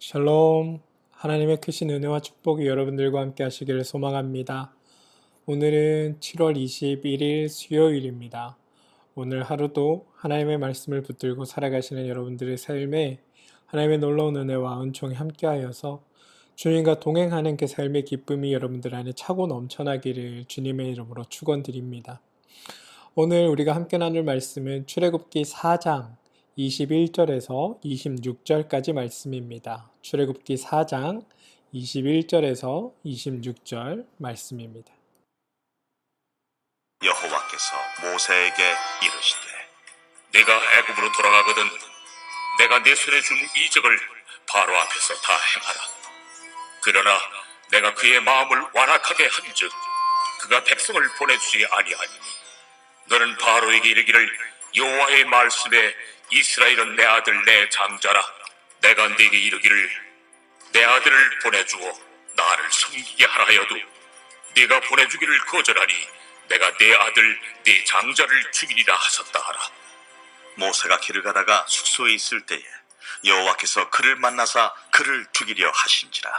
샬롬, 하나님의 크신 은혜와 축복이 여러분들과 함께 하시기를 소망합니다. 오늘은 7월 21일 수요일입니다. 오늘 하루도 하나님의 말씀을 붙들고 살아가시는 여러분들의 삶에 하나님의 놀라운 은혜와 은총이 함께하여서 주님과 동행하는 그 삶의 기쁨이 여러분들 안에 차고 넘쳐나기를 주님의 이름으로 축원드립니다. 오늘 우리가 함께 나눌 말씀은 출애굽기 4장 21절에서 26절까지 말씀입니다. 출애굽기 4장 21절에서 26절 말씀입니다. 여호와께서 모세에게 이르시되 네가 애굽으로 돌아가거든 내가 네 손에 준 이적을 바로 앞에서 다 행하라. 그러나 내가 그의 마음을 완악하게 한즉 그가 백성을 보내주지 아니하니 너는 바로에게 이르기를 여호와의 말씀에 이스라엘은 내 아들 내 장자라. 내가 네게 이르기를 내 아들을 보내주어 나를 섬기게 하라 하여도 네가 보내주기를 거절하니 내가 네 아들 네 장자를 죽이리라 하셨다 하라. 모세가 길을 가다가 숙소에 있을 때에 여호와께서 그를 만나사 그를 죽이려 하신지라.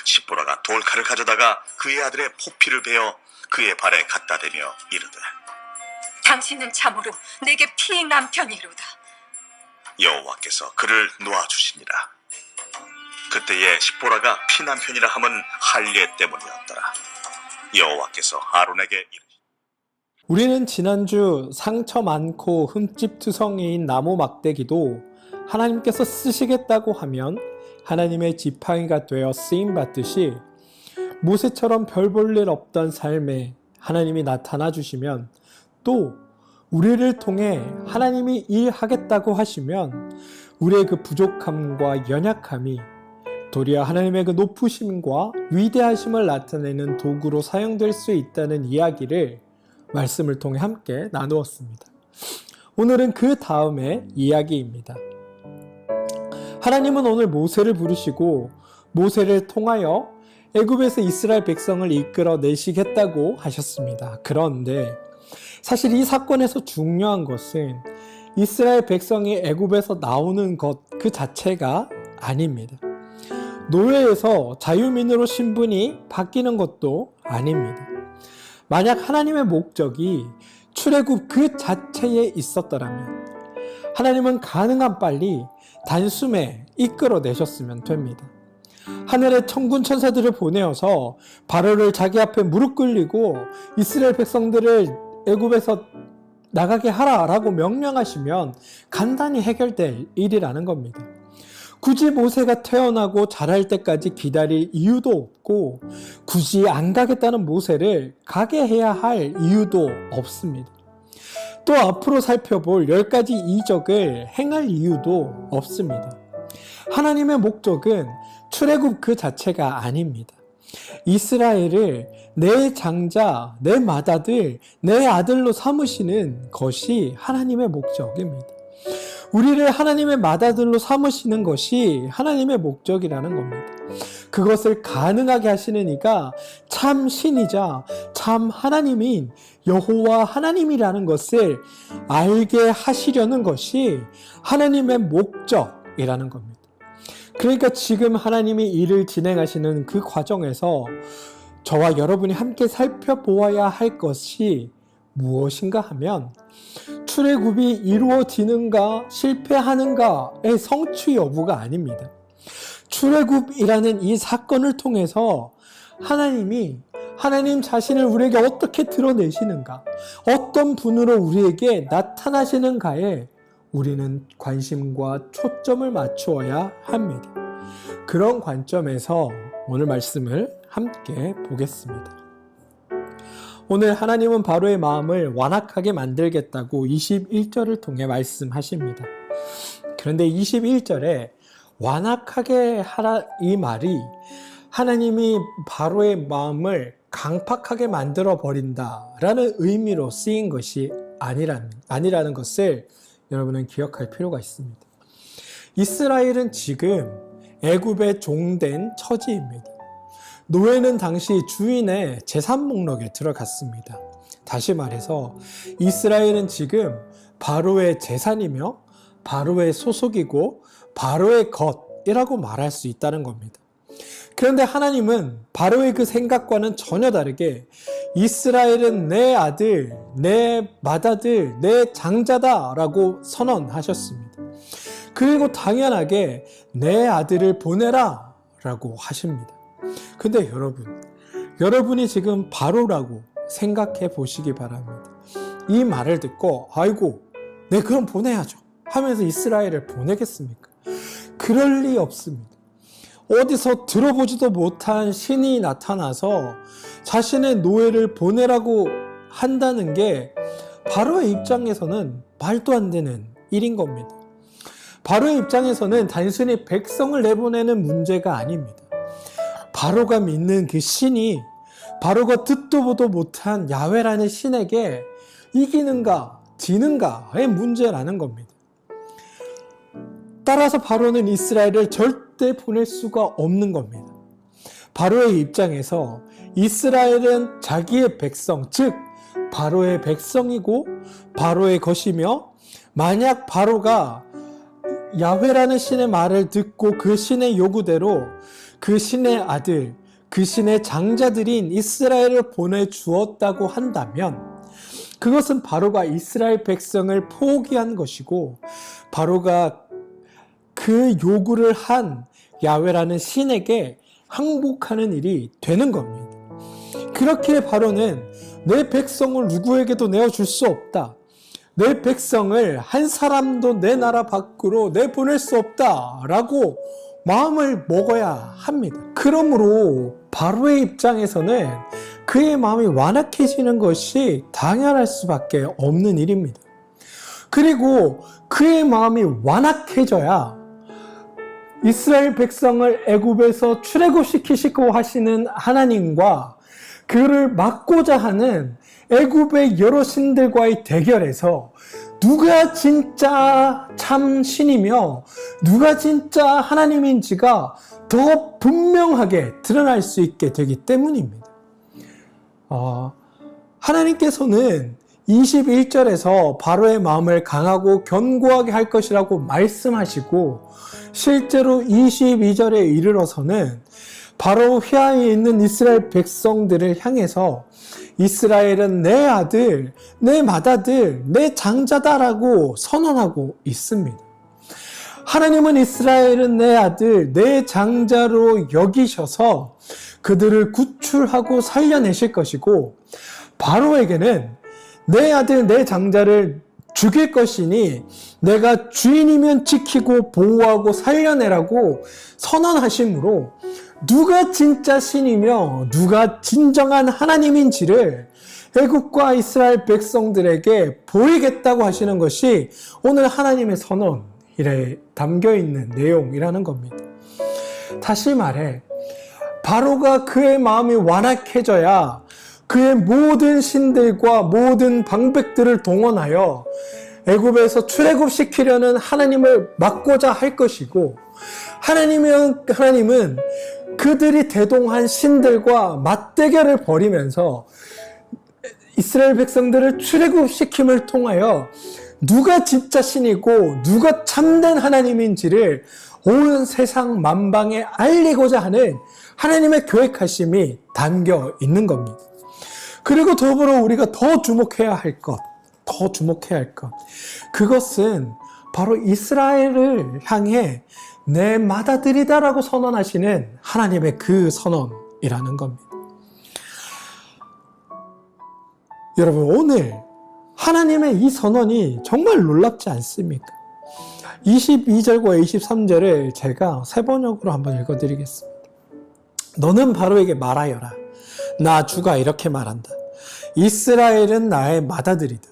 십보라가 돌칼을 가져다가 그의 아들의 포피를 베어 그의 발에 갖다 대며 이르되 당신은 참으로 내게 피의 남편이로다. 여호와께서 그를 놓아주시니라. 그때에 십보라가 피남편이라 함은 할례 때문이었더라. 여호와께서 아론에게 이르시되 우리는 지난주 상처 많고 흠집투성이인 나무 막대기도 하나님께서 쓰시겠다고 하면 하나님의 지팡이가 되어 쓰임받듯이 모세처럼 별 볼 일 없던 삶에 하나님이 나타나 주시면 또 우리를 통해 하나님이 일하겠다고 하시면 우리의 그 부족함과 연약함이 도리어 하나님의 그 높으심과 위대하심을 나타내는 도구로 사용될 수 있다는 이야기를 말씀을 통해 함께 나누었습니다. 오늘은 그 다음의 이야기입니다. 하나님은 오늘 모세를 부르시고 모세를 통하여 애굽에서 이스라엘 백성을 이끌어 내시겠다고 하셨습니다. 그런데 사실 이 사건에서 중요한 것은 이스라엘 백성이 애굽에서 나오는 것 그 자체가 아닙니다. 노예에서 자유민으로 신분이 바뀌는 것도 아닙니다. 만약 하나님의 목적이 출애굽 그 자체에 있었더라면 하나님은 가능한 빨리 단숨에 이끌어내셨으면 됩니다. 하늘의 천군 천사들을 보내어서 바로를 자기 앞에 무릎 꿇리고 이스라엘 백성들을 애굽에서 나가게 하라라고 명령하시면 간단히 해결될 일이라는 겁니다. 굳이 모세가 태어나고 자랄 때까지 기다릴 이유도 없고 굳이 안 가겠다는 모세를 가게 해야 할 이유도 없습니다. 또 앞으로 살펴볼 10가지 이적을 행할 이유도 없습니다. 하나님의 목적은 출애굽 그 자체가 아닙니다. 이스라엘을 내 장자, 내 맏아들, 내 아들로 삼으시는 것이 하나님의 목적입니다. 우리를 하나님의 맏아들로 삼으시는 것이 하나님의 목적이라는 겁니다. 그것을 가능하게 하시는 이가 참 신이자 참 하나님인 여호와 하나님이라는 것을 알게 하시려는 것이 하나님의 목적이라는 겁니다. 그러니까 지금 하나님이 일을 진행하시는 그 과정에서 저와 여러분이 함께 살펴보아야 할 것이 무엇인가 하면 출애굽이 이루어지는가 실패하는가의 성취 여부가 아닙니다. 출애굽이라는 이 사건을 통해서 하나님 자신을 우리에게 어떻게 드러내시는가, 어떤 분으로 우리에게 나타나시는가에 우리는 관심과 초점을 맞추어야 합니다. 그런 관점에서 오늘 말씀을 함께 보겠습니다. 오늘 하나님은 바로의 마음을 완악하게 만들겠다고 21절을 통해 말씀하십니다. 그런데 21절에 완악하게 하라 이 말이 하나님이 바로의 마음을 강팍하게 만들어 버린다라는 의미로 쓰인 것이 아니라는 것을 여러분은 기억할 필요가 있습니다. 이스라엘은 지금 애굽의 종된 처지입니다. 노예는 당시 주인의 재산 목록에 들어갔습니다. 다시 말해서 이스라엘은 지금 바로의 재산이며 바로의 소속이고 바로의 것이라고 말할 수 있다는 겁니다. 그런데 하나님은 바로의 그 생각과는 전혀 다르게 이스라엘은 내 아들, 내 맏아들, 내 장자다라고 선언하셨습니다. 그리고 당연하게 내 아들을 보내라 라고 하십니다. 근데 여러분이 지금 바로라고 생각해 보시기 바랍니다. 이 말을 듣고 아이고, 네 그럼 보내야죠 하면서 이스라엘을 보내겠습니까? 그럴 리 없습니다. 어디서 들어보지도 못한 신이 나타나서 자신의 노예를 보내라고 한다는 게 바로의 입장에서는 말도 안 되는 일인 겁니다. 바로의 입장에서는 단순히 백성을 내보내는 문제가 아닙니다. 바로가 믿는 그 신이 바로가 듣도 보도 못한 야훼라는 신에게 이기는가 지는가의 문제라는 겁니다. 따라서 바로는 이스라엘을 절대 보낼 수가 없는 겁니다. 바로의 입장에서 이스라엘은 자기의 백성, 즉 바로의 백성이고 바로의 것이며, 만약 바로가 야훼라는 신의 말을 듣고 그 신의 요구대로 그 신의 아들, 그 신의 장자들인 이스라엘을 보내주었다고 한다면 그것은 바로가 이스라엘 백성을 포기한 것이고 바로가 그 요구를 한 야훼라는 신에게 항복하는 일이 되는 겁니다. 그렇기에 바로는 내 백성을 누구에게도 내어줄 수 없다. 내 백성을 한 사람도 내 나라 밖으로 내보낼 수 없다라고 마음을 먹어야 합니다. 그러므로 바로의 입장에서는 그의 마음이 완악해지는 것이 당연할 수밖에 없는 일입니다. 그리고 그의 마음이 완악해져야 이스라엘 백성을 애굽에서 출애굽시키시고 하시는 하나님과 그를 막고자 하는 애굽의 여러 신들과의 대결에서 누가 진짜 참 신이며 누가 진짜 하나님인지가 더 분명하게 드러날 수 있게 되기 때문입니다. 하나님께서는 21절에서 바로의 마음을 강하고 견고하게 할 것이라고 말씀하시고 실제로 22절에 이르러서는 바로 휘하에 있는 이스라엘 백성들을 향해서 이스라엘은 내 아들, 내 맏아들, 내 장자다라고 선언하고 있습니다. 하나님은 이스라엘은 내 아들, 내 장자로 여기셔서 그들을 구출하고 살려내실 것이고 바로에게는 내 아들, 내 장자를 죽일 것이니 내가 주인이면 지키고 보호하고 살려내라고 선언하심으로 누가 진짜 신이며 누가 진정한 하나님인지를 애국과 이스라엘 백성들에게 보이겠다고 하시는 것이 오늘 하나님의 선언에 담겨있는 내용이라는 겁니다. 다시 말해 바로가 그의 마음이 완악해져야 그의 모든 신들과 모든 방백들을 동원하여 애굽에서 출애굽시키려는 하나님을 막고자 할 것이고 하나님은 그들이 대동한 신들과 맞대결을 벌이면서 이스라엘 백성들을 출애굽시킴을 통하여 누가 진짜 신이고 누가 참된 하나님인지를 온 세상 만방에 알리고자 하는 하나님의 계획하심이 담겨 있는 겁니다. 그리고 더불어 우리가 더 주목해야 할 것, 그것은 바로 이스라엘을 향해 내 맏아들이다라고 선언하시는 하나님의 그 선언이라는 겁니다. 여러분, 오늘 하나님의 이 선언이 정말 놀랍지 않습니까? 22절과 23절을 제가 세 번역으로 한번 읽어드리겠습니다. 너는 바로에게 말하여라. 나 주가 이렇게 말한다. 이스라엘은 나의 맏아들이다.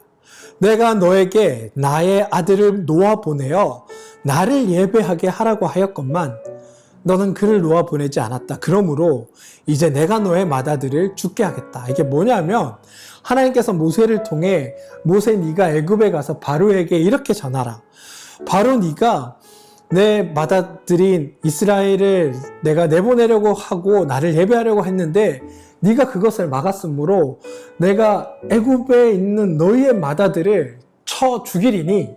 내가 너에게 나의 아들을 놓아 보내어 나를 예배하게 하라고 하였건만 너는 그를 놓아 보내지 않았다. 그러므로 이제 내가 너의 맏아들을 죽게 하겠다. 이게 뭐냐면 하나님께서 모세를 통해 모세 네가 애굽에 가서 바로에게 이렇게 전하라. 바로 네가 내 맏아들인 이스라엘을 내가 내보내려고 하고 나를 예배하려고 했는데 네가 그것을 막았으므로 내가 애굽에 있는 너희의 맏아들을 쳐 죽이리니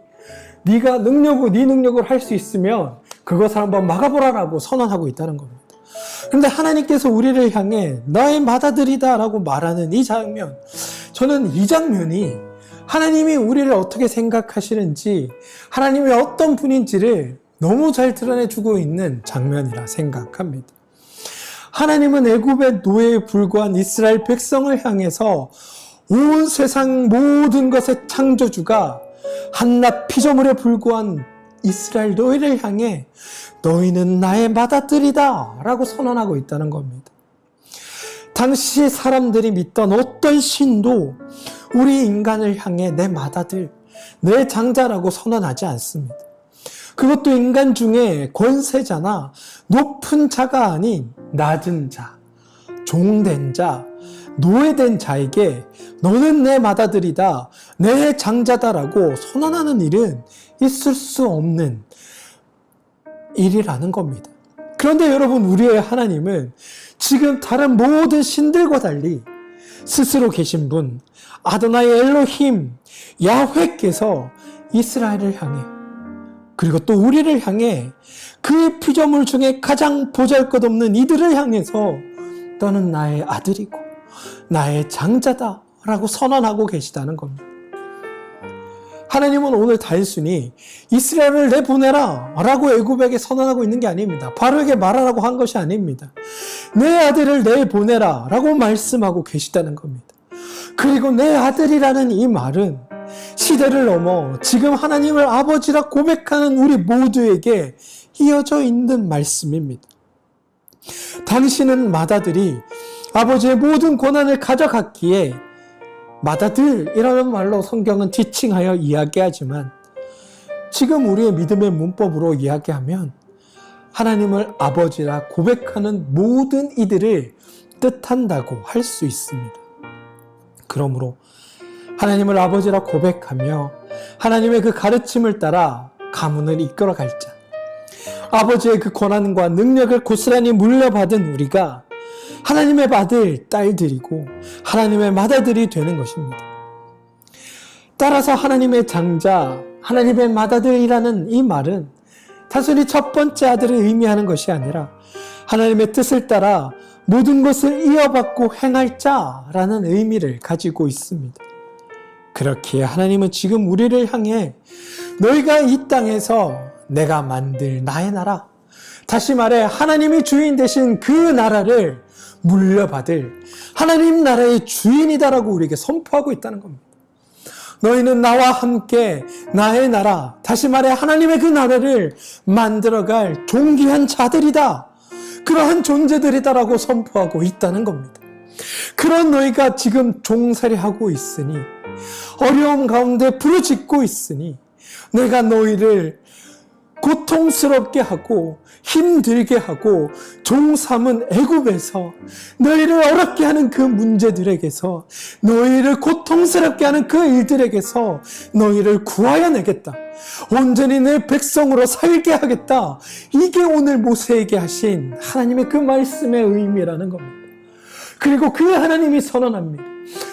네가 네 능력으로 할 수 있으면 그것을 한번 막아보라라고 선언하고 있다는 겁니다. 그런데 하나님께서 우리를 향해 나의 맏아들이다 라고 말하는 이 장면, 저는 이 장면이 하나님이 우리를 어떻게 생각하시는지, 하나님이 어떤 분인지를 너무 잘 드러내주고 있는 장면이라 생각합니다. 하나님은 애굽의 노예에 불과한 이스라엘 백성을 향해서 온 세상 모든 것의 창조주가 한낱 피조물에 불과한 이스라엘 너희를 향해 너희는 나의 맏아들이다 라고 선언하고 있다는 겁니다. 당시 사람들이 믿던 어떤 신도 우리 인간을 향해 내 맏아들, 내 장자라고 선언하지 않습니다. 그것도 인간 중에 권세자나 높은 자가 아닌 낮은 자, 종된 자, 노예된 자에게 너는 내 맏아들이다, 내 장자다라고 선언하는 일은 있을 수 없는 일이라는 겁니다. 그런데 여러분, 우리의 하나님은 지금 다른 모든 신들과 달리 스스로 계신 분, 아도나이 엘로힘, 야훼께서 이스라엘을 향해, 그리고 또 우리를 향해, 그 피조물 중에 가장 보잘것없는 이들을 향해서 너는 나의 아들이고 나의 장자다 라고 선언하고 계시다는 겁니다. 하나님은 오늘 단순히 이스라엘을 내보내라 라고 애굽에게 선언하고 있는 게 아닙니다. 바로에게 말하라고 한 것이 아닙니다. 내 아들을 내보내라 라고 말씀하고 계시다는 겁니다. 그리고 내 아들이라는 이 말은 시대를 넘어 지금 하나님을 아버지라 고백하는 우리 모두에게 이어져 있는 말씀입니다. 당신은 맏아들이 아버지의 모든 권한을 가져갔기에, 맏아들이라는 말로 성경은 지칭하여 이야기하지만 지금 우리의 믿음의 문법으로 이야기하면 하나님을 아버지라 고백하는 모든 이들을 뜻한다고 할 수 있습니다. 그러므로 하나님을 아버지라 고백하며 하나님의 그 가르침을 따라 가문을 이끌어갈 자, 아버지의 그 권한과 능력을 고스란히 물려받은 우리가 하나님의 아들, 딸들이고 하나님의 맏아들이 되는 것입니다. 따라서 하나님의 장자, 하나님의 맏아들이라는 이 말은 단순히 첫 번째 아들을 의미하는 것이 아니라 하나님의 뜻을 따라 모든 것을 이어받고 행할 자라는 의미를 가지고 있습니다. 그렇기에 하나님은 지금 우리를 향해 너희가 이 땅에서 내가 만들 나의 나라, 다시 말해 하나님이 주인 되신 그 나라를 물려받을 하나님 나라의 주인이다라고 우리에게 선포하고 있다는 겁니다. 너희는 나와 함께 나의 나라, 다시 말해 하나님의 그 나라를 만들어갈 존귀한 자들이다, 그러한 존재들이다라고 선포하고 있다는 겁니다. 그런 너희가 지금 종살이하고 있으니, 어려움 가운데 부르짖고 있으니 내가 너희를 고통스럽게 하고 힘들게 하고 종삼은 애굽에서 너희를 어렵게 하는 그 문제들에게서, 너희를 고통스럽게 하는 그 일들에게서 너희를 구하여 내겠다, 온전히 내 백성으로 살게 하겠다. 이게 오늘 모세에게 하신 하나님의 그 말씀의 의미라는 겁니다. 그리고 그 하나님이 선언합니다.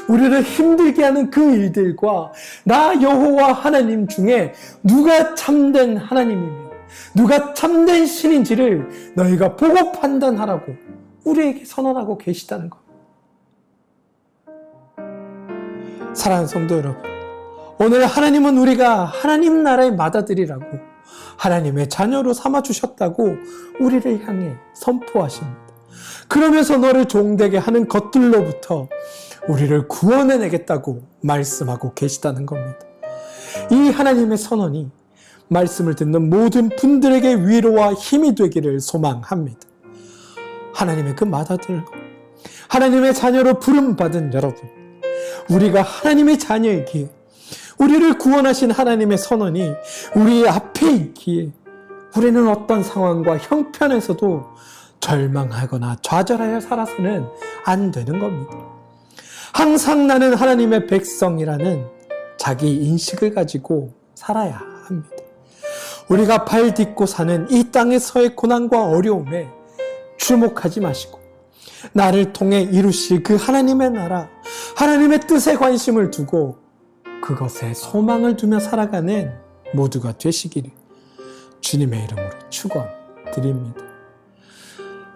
우리를 힘들게 하는 그 일들과 나 여호와 하나님 중에 누가 참된 하나님이며 누가 참된 신인지를 너희가 보고 판단하라고 우리에게 선언하고 계시다는 것. 사랑하는 성도 여러분, 오늘 하나님은 우리가 하나님 나라의 맏아들이라고, 하나님의 자녀로 삼아주셨다고 우리를 향해 선포하십니다. 그러면서 너를 종되게 하는 것들로부터 우리를 구원해내겠다고 말씀하고 계시다는 겁니다. 이 하나님의 선언이 말씀을 듣는 모든 분들에게 위로와 힘이 되기를 소망합니다. 하나님의 그 맏아들, 하나님의 자녀로 부름받은 여러분, 우리가 하나님의 자녀이기에, 우리를 구원하신 하나님의 선언이 우리 앞에 있기에 우리는 어떤 상황과 형편에서도 절망하거나 좌절하여 살아서는 안 되는 겁니다. 항상 나는 하나님의 백성이라는 자기 인식을 가지고 살아야 합니다. 우리가 발 딛고 사는 이 땅에서의 고난과 어려움에 주목하지 마시고 나를 통해 이루실 그 하나님의 나라, 하나님의 뜻에 관심을 두고 그것에 소망을 두며 살아가는 모두가 되시기를 주님의 이름으로 축원드립니다.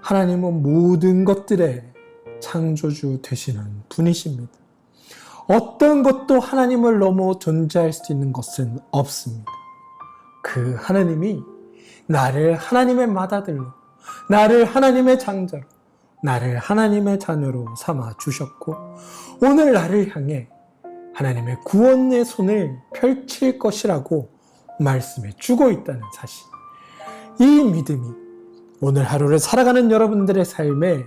하나님은 모든 것들의 창조주 되시는 분이십니다. 어떤 것도 하나님을 넘어 존재할 수 있는 것은 없습니다. 그 하나님이 나를 하나님의 맏아들로, 나를 하나님의 장자로, 나를 하나님의 자녀로 삼아 주셨고 오늘 나를 향해 하나님의 구원의 손을 펼칠 것이라고 말씀해 주고 있다는 사실, 이 믿음이 오늘 하루를 살아가는 여러분들의 삶에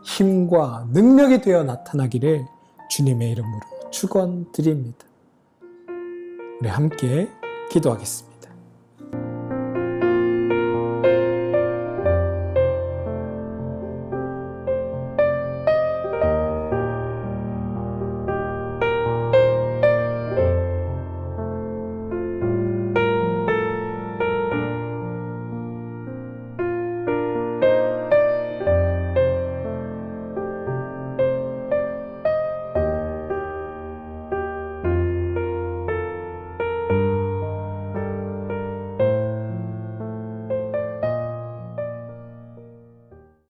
힘과 능력이 되어 나타나기를 주님의 이름으로 축원드립니다. 우리 함께 기도하겠습니다.